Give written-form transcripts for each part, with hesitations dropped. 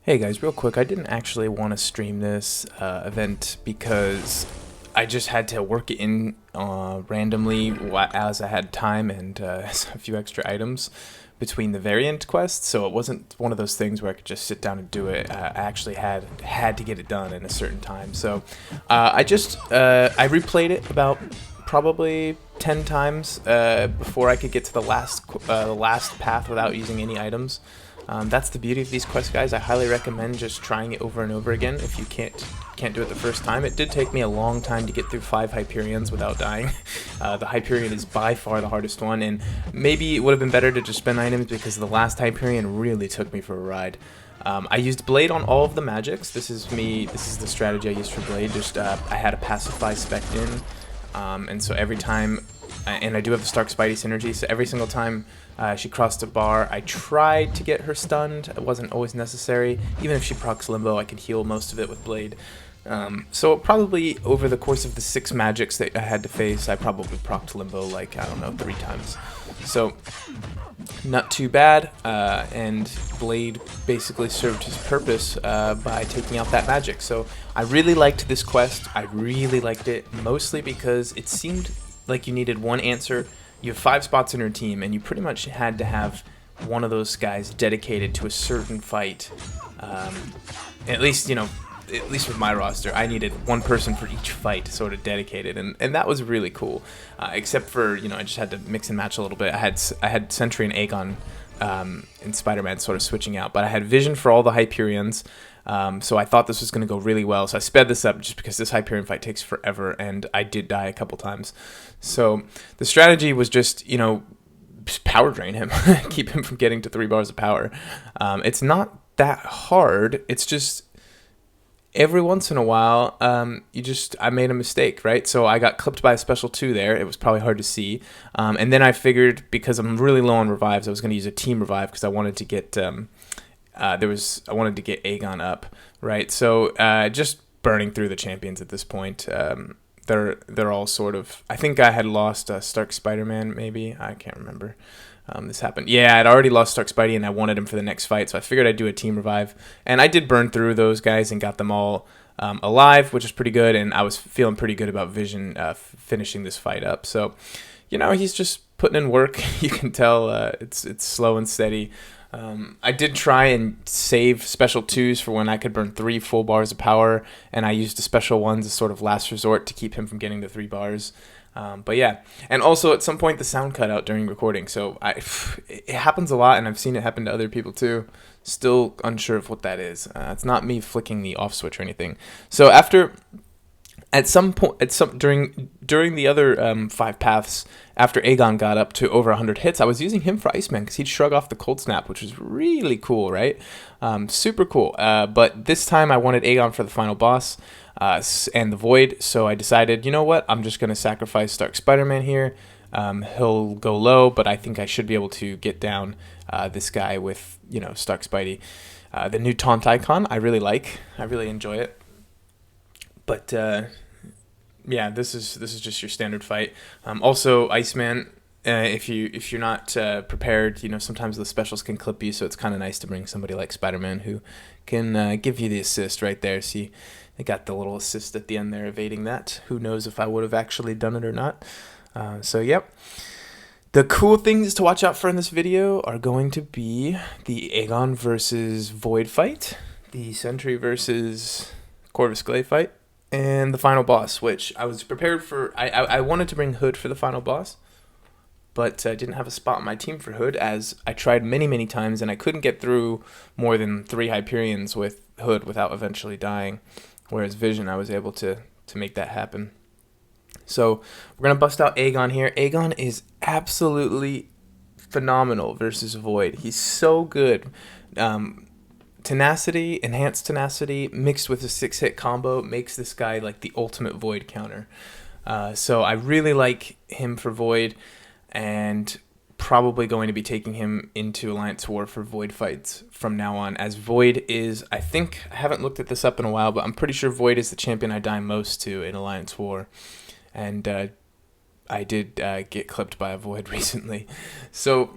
Hey guys, real quick, I didn't actually want to stream this event because I just had to work it in randomly as I had time and a few extra items between the variant quests, so it wasn't one of those things where I could just sit down and do it. I actually had to get it done in a certain time. So I replayed it about probably 10 times before I could get to the last path without using any items. That's the beauty of these quests, guys. I highly recommend just trying it over and over again if you can't do it the first time. It did take me a long time to get through 5 Hyperions without dying. The Hyperion is by far the hardest one, and maybe it would have been better to just spend items because the last Hyperion really took me for a ride. I used Blade on all of the magics. This is the strategy I used for Blade. I had a pacify spec in, and so every time, and I do have the Stark Spidey synergy, so every single time she crossed a bar, I tried to get her stunned. It wasn't always necessary. Even if she procs Limbo, I could heal most of it with Blade. So probably over the course of the 6 magics that I had to face, I probably procced Limbo like, I don't know, 3 times. So not too bad, and Blade basically served his purpose by taking out that magic. So I really liked this quest. I really liked it, mostly because it seemed like you needed one answer. You have 5 spots in your team, and you pretty much had to have one of those guys dedicated to a certain fight. At least, at least with my roster, I needed one person for each fight sort of dedicated, and that was really cool. Except for, I just had to mix and match a little bit. I had Sentry and Aegon in SpiderMan sort of switching out, but I had Vision for all the Hyperions. So I thought this was going to go really well, so I sped this up just because this Hyperion fight takes forever, and I did die a couple times. So the strategy was just power drain him, keep him from getting to 3 bars of power. It's not that hard, it's just every once in a while, I made a mistake, right? So I got clipped by a special 2 there. It was probably hard to see. And then I figured, because I'm really low on revives, I was going to use a team revive because I wanted to get... I wanted to get Aegon up, right? So just burning through the champions at this point. They're all sort of. I think I had lost Stark SpiderMan, maybe. I can't remember. This happened. Yeah, I'd already lost Stark Spidey, and I wanted him for the next fight, so I figured I'd do a team revive. And I did burn through those guys and got them all alive, which is pretty good. And I was feeling pretty good about Vision finishing this fight up. So, he's just putting in work. You can tell it's slow and steady. I did try and save special 2s for when I could burn 3 full bars of power, and I used the special 1s as sort of last resort to keep him from getting the 3 bars. But yeah, and also at some point the sound cut out during recording, so it happens a lot, and I've seen it happen to other people too. Still unsure of what that is. It's not me flicking the off switch or anything. So at some point, during the other 5 paths, after Aegon got up to over 100 hits, I was using him for Iceman because he'd shrug off the cold snap, which was really cool, right? Super cool. But this time I wanted Aegon for the final boss and the Void, so I decided, you know what? I'm just going to sacrifice Stark SpiderMan here. He'll go low, but I think I should be able to get down this guy with, Stark Spidey. The new Taunt icon, I really like. I really enjoy it. But yeah, this is just your standard fight. Also, Iceman, if you're not prepared, sometimes the specials can clip you, so it's kind of nice to bring somebody like Spider-Man who can give you the assist right there. See, they got the little assist at the end there, evading that. Who knows if I would have actually done it or not. So yep. The cool things to watch out for in this video are going to be the Aegon versus Void fight, the Sentry versus Corvus Glaive fight, and the final boss, which I was prepared for. I wanted to bring Hood for the final boss, but I didn't have a spot on my team for Hood, as I tried many times, and I couldn't get through more than 3 Hyperions with Hood without eventually dying, whereas Vision, I was able to make that happen. So we're going to bust out Aegon here. Aegon is absolutely phenomenal versus Void. He's so good. Tenacity, enhanced tenacity, mixed with a 6-hit combo makes this guy like the ultimate Void counter. So I really like him for Void, and probably going to be taking him into Alliance War for Void fights from now on, as Void is, I haven't looked at this up in a while, but I'm pretty sure Void is the champion I die most to in Alliance War. And I did get clipped by a Void recently. So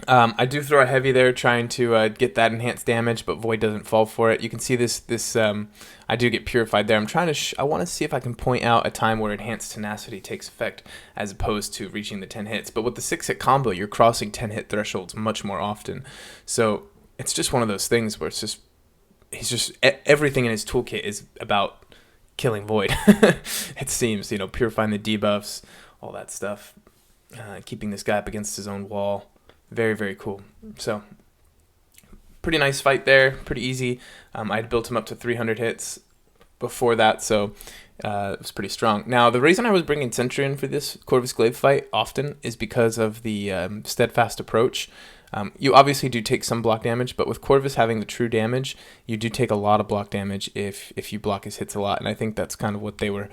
I do throw a heavy there, trying to get that enhanced damage, but Void doesn't fall for it. You can see this. I do get purified there. I'm trying to. I want to see if I can point out a time where enhanced tenacity takes effect, as opposed to reaching the 10 hits. But with the 6-hit combo, you're crossing 10-hit thresholds much more often. So it's just one of those things where everything in his toolkit is about killing Void. It seems, purifying the debuffs, all that stuff, keeping this guy up against his own wall. Very, very cool. So, pretty nice fight there. Pretty easy. I'd built him up to 300 hits before that, so it was pretty strong. Now, the reason I was bringing Sentry in for this Corvus Glaive fight often is because of the steadfast approach. You obviously do take some block damage, but with Corvus having the true damage, you do take a lot of block damage if you block his hits a lot, and I think that's kind of what they were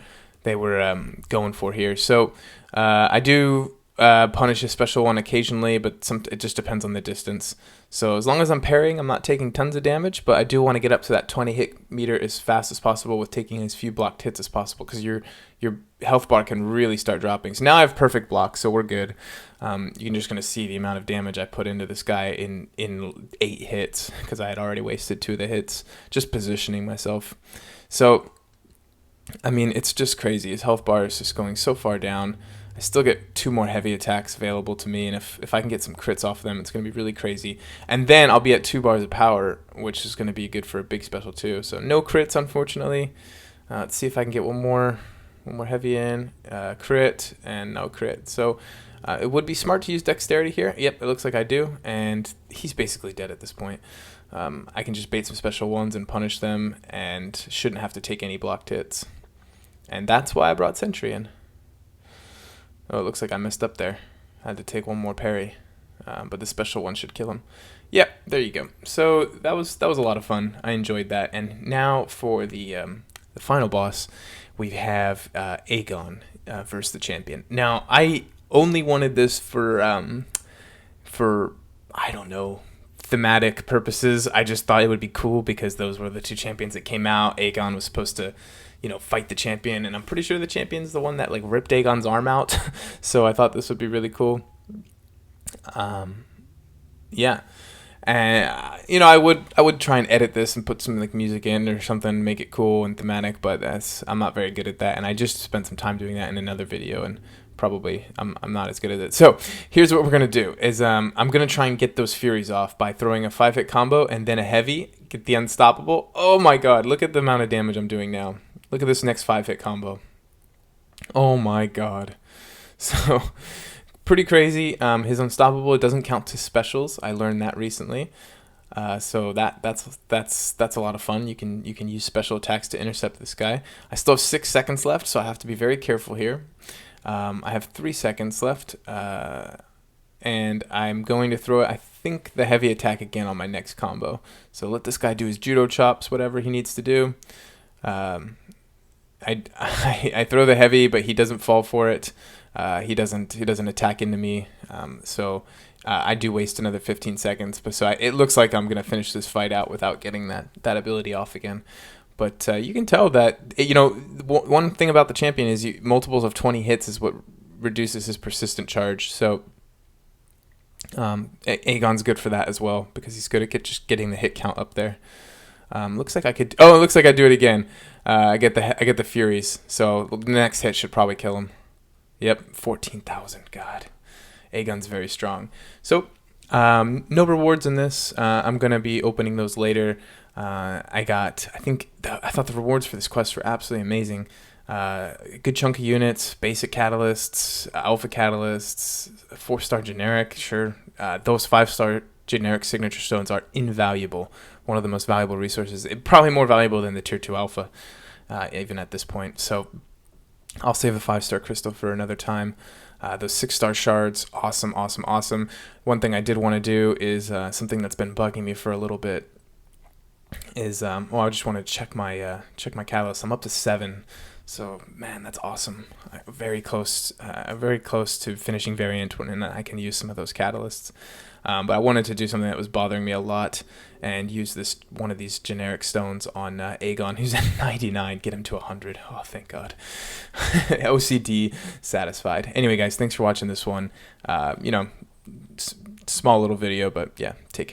going for here. So, I do punish a special one occasionally, but it just depends on the distance. So as long as I'm parrying, I'm not taking tons of damage, but I do want to get up to that 20 hit meter as fast as possible with taking as few blocked hits as possible, because your health bar can really start dropping. So now I have perfect block, so we're good. You're just going to see the amount of damage I put into this guy in 8 hits, because I had already wasted 2 of the hits just positioning myself. So I mean, it's just crazy. His health bar is just going so far down. I still get 2 more heavy attacks available to me, and if I can get some crits off of them, it's going to be really crazy. And then I'll be at 2 bars of power, which is going to be good for a big special too. So no crits, unfortunately. Let's see if I can get one more heavy in. Crit, and no crit. So it would be smart to use dexterity here. Yep, it looks like I do, and he's basically dead at this point. I can just bait some special ones and punish them, and shouldn't have to take any blocked hits. And that's why I brought Sentry in. Oh, it looks like I messed up there. I had to take one more parry, but the special one should kill him. Yep, there you go. So that was a lot of fun. I enjoyed that. And now for the final boss, we have Aegon versus the champion. Now I only wanted this for I don't know, thematic purposes. I just thought it would be cool because those were the 2 champions that came out. Aegon was supposed to, fight the champion, and I'm pretty sure the champion's the one that ripped Aegon's arm out. So I thought this would be really cool. Yeah. And I would try and edit this and put some music in or something, make it cool and thematic, but I'm not very good at that, and I just spent some time doing that in another video, and probably I'm not as good at it. So here's what we're gonna do: is I'm gonna try and get those Furies off by throwing a 5-hit combo and then a heavy, get the unstoppable. Oh my God! Look at the amount of damage I'm doing now. Look at this next 5-hit combo. Oh my God! So pretty crazy. His unstoppable, it doesn't count to specials. I learned that recently. So that's a lot of fun. You can use special attacks to intercept this guy. I still have 6 seconds left, so I have to be very careful here. I have 3 seconds left, and I'm going to throw, I think, the heavy attack again on my next combo. So let this guy do his judo chops, whatever he needs to do. I throw the heavy, but he doesn't fall for it. He doesn't attack into me. So I do waste another 15 seconds. But it looks like I'm gonna finish this fight out without getting that ability off again. But you can tell that one thing about the champion is multiples of 20 hits is what reduces his persistent charge. So Aegon's good for that as well, because he's good at just getting the hit count up there. Looks like I could. Oh, it looks like I do it again. I get the Furies. So the next hit should probably kill him. Yep, 14,000. God, Aegon's very strong. So no rewards in this. I'm gonna be opening those later. I thought the rewards for this quest were absolutely amazing. A good chunk of units, basic catalysts, alpha catalysts, 4-star generic. Sure, those 5-star generic signature stones are invaluable. One of the most valuable resources, probably more valuable than the tier 2 alpha, even at this point. So I'll save the 5-star crystal for another time. Those 6-star shards, awesome. One thing I did want to do is something that's been bugging me for a little bit is I just want to check my catalyst. I'm up to 7. So man, that's awesome. Very close to finishing variant, and I can use some of those catalysts. But I wanted to do something that was bothering me a lot and use one of these generic stones on Aegon, who's at 99. Get him to 100. Oh, thank God. OCD satisfied. Anyway, guys, thanks for watching this one. small little video, but yeah, take care.